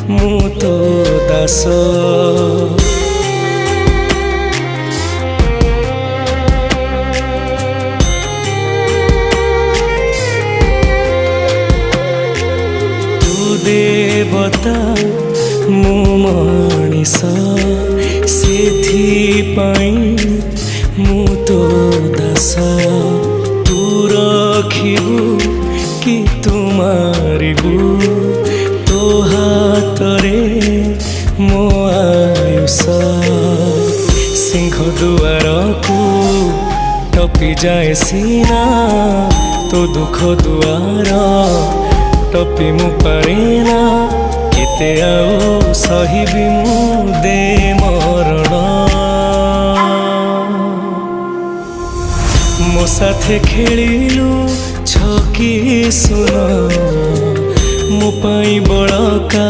मु तो दास। देवता मु मनीष सेथिपाई मु तो दास। तू रखिबु कि तू मारिबु तो हातरे मो आयुष। सिंह दुआर को टपी जाए सीना तो दुख दुआर टपी मु पारेना। केते आउ सहिबी मु दे मरण। मो साथे खेलिलु छकी सुन मो पाई बड़का।